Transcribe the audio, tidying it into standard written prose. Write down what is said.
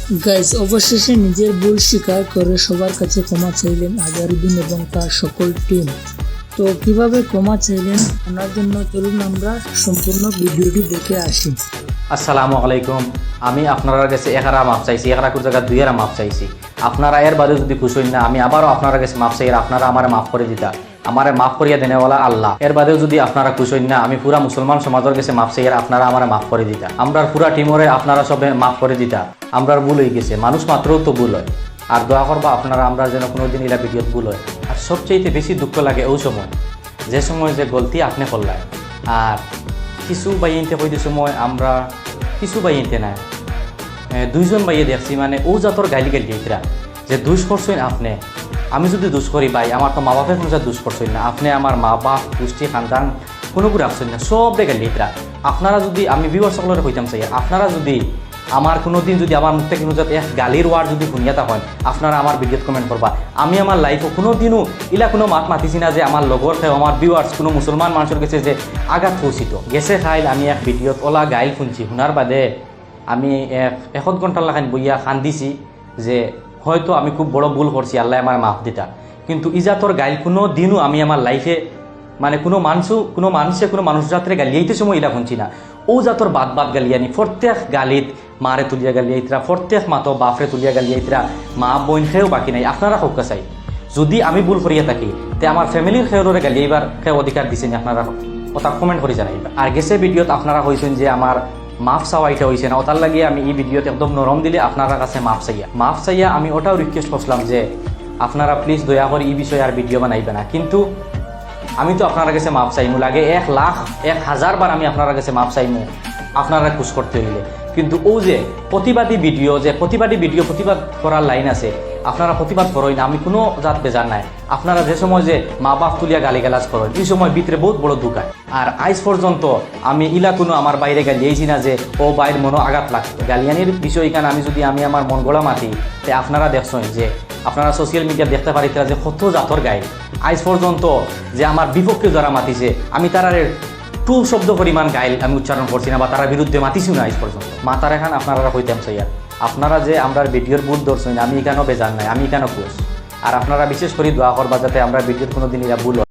Guys অবশেষে নিজের ভুল স্বীকার করে সবার কাছে ক্ষমা চাইলেন আজহারউদ্দিন এবং তার সকল টিম। তো কিভাবে ক্ষমা চাইলেন ওনার জন্য চলুন আমরা সম্পূর্ণ ভিডিওটি দেখে আসি। আসসালামু আলাইকুম। আমি আপনার কাছে একারা মাপ চাইছি, একারা কোন জায়গা দুইয়েরা মাপ চাইছি। আপনারা এর বাদে যদি খুশি হন না, আমি আবারও আপনার কাছে মাপ চাই, আপনারা আমার মাফ করে দিতা, আমার মাফ করিয়া দেনেওয়ালা আল্লাহ। এর বাদেও যদি আপনারা খুশি হন না, আমি পুরা মুসলমান সমাজের কাছে মাপ চাই, আপনারা আমার মাফ করে দিতা, আমরা পুরা টিমরে আপনারা সবে মাফ করে দিতা। আমরা ভুল হয়ে গেছে, মানুষ মাত্রও তো ভুল হয়। আর দোয়া করবা আপনারা আমরা যেন কোনোদিন এলা ভিডিওত ভুল হয়। আর সবচেয়ে বেশি দুঃখ লাগে ওই সময়, যে সময় যে গলতি আপনি করলেন। আর কিছু বাইনতে হইতে সময় আমরা কিছু বাইনতে নাই, দুইজন বাইয়ে দেখছি মানে ও জাতর গাইলি গাইলি এইরা যে দুষ করছেন আপনি। আমি যদি দুষ করি ভাই, আমার তো মা বাপের কোনো দুষ করছেন না, আপনি আমার মা বাপ পুষ্টি খানদান কোনো করে আসছেন না, সব রে গাইলি এইরা। আপনারা যদি আমি ভিউয়ার সকলের হইতাম চাই, আপনারা যদি আমার কোনো দিন যদি আমার মুখ থেকে কোনো এক গালির ওয়ার্ড যদি শুনিয়াতা হয়, আপনারা আমার ভিডিওত কমেন্ট করবা। আমি আমার লাইফও কোনো দিনও ইলা কোনো মাত মাতিছি না যে আমার লগর খেয়ে আমার ভিউয়ার্স কোনো মুসলমান মানুষের কাছে যে আঘাত পৌঁছিত গেছে খাইল। আমি এক ভিডিওত ওলা গাইল শুনছি, শোনার বাদে আমি 1 ঘন্টার লাখান বইয়া খান্দিছি যে হয়তো আমি খুব বড় ভুল করছি, আল্লাহ আমার মাফ দিতা। কিন্তু ইজাতর গাইল কোনো দিনও আমি আমার লাইফে মানে কোনো মানুষ জাতরে গালিয়াইতে সময় ইলা শুনছি না। ও জাতর বাদ গালিয়ানি প্রত্যেক গালিত মারে তুলিয়া গালিয়াইতরা, প্রত্যেক মাতো বাপরে তুলিয়া গালিয়াইতরা, মা বোন খেয়েও বাকি নাই। আপনারা হোক চাই যদি আমি ভুল করিয়া থাকি, তে আমার ফ্যামিলির খেয়েরে গালিয়াইবার খেয়ে অধিকার দিছেন, আপনারা ওটা কমেন্ট করে জানাইবা। আর গেছে ভিডিওত আপনারা হয়েছেন যে আমার মাফ চাওয়া এটা হয়েছে না, ওটার লাগিয়ে আমি এই ভিডিওতে একদম নরম দিলে আপনারা কাছে মাফ চাইয়া আমি ওটাও রিকোয়েস্ট করছিলাম যে আপনারা প্লিজ দয়া করে এই বিষয়ে আর ভিডিও বানাইবে না। কিন্তু আমি তো আপনার কাছে মাফ চাইমু, লাগে 1,00,000 বার আমি আপনার কাছে মাফ চাইমু আপনারা খুশ করতে হইলে। কিন্তু ও যে প্রতিবাদ প্রতিবাদ করার লাইন আছে, আপনারা প্রতিবাদ করেন না, আমি কোনো জাত বেজার নাই। আপনারা যে সময় যে মা বাপ তুলিয়া গালিগালাজ করেন, এই সময় ভিতরে বহুত বড় দুঃখায়। আর আজ পর্যন্ত আমি ইলা কোনো আমার বাইরে গালিয়েছি না যে ও বাইরের মনো আঘাত লাগতো। গালিয়ানির বিষয় এখানে আমি আমার মন গড়া মাতি, তাই আপনারা দেখছেন যে আপনারা সোশ্যাল মিডিয়া দেখতে পারি যে কত জাতর গাই আজ পর্যন্ত যে আমার বিপক্ষে যারা মাতিছে, আমি তারারে 2 শব্দ পরিমাণ গাইল আমি উচ্চারণ করছি না বা তারা বিরুদ্ধে মাতিছি না আজ পর্যন্ত। মাতার এখান আপনারা হইতাম চাইয়ার, আপনারা যে আমরা ভিডিওর ভুল ধরছেন, আমি এখানেও বেজান নাই, আমি এখানেও খুশ। আর আপনারা বিশেষ করে দোয়া করবা যাতে আমরা ভিডিওর কোনো দিন এরা ভুল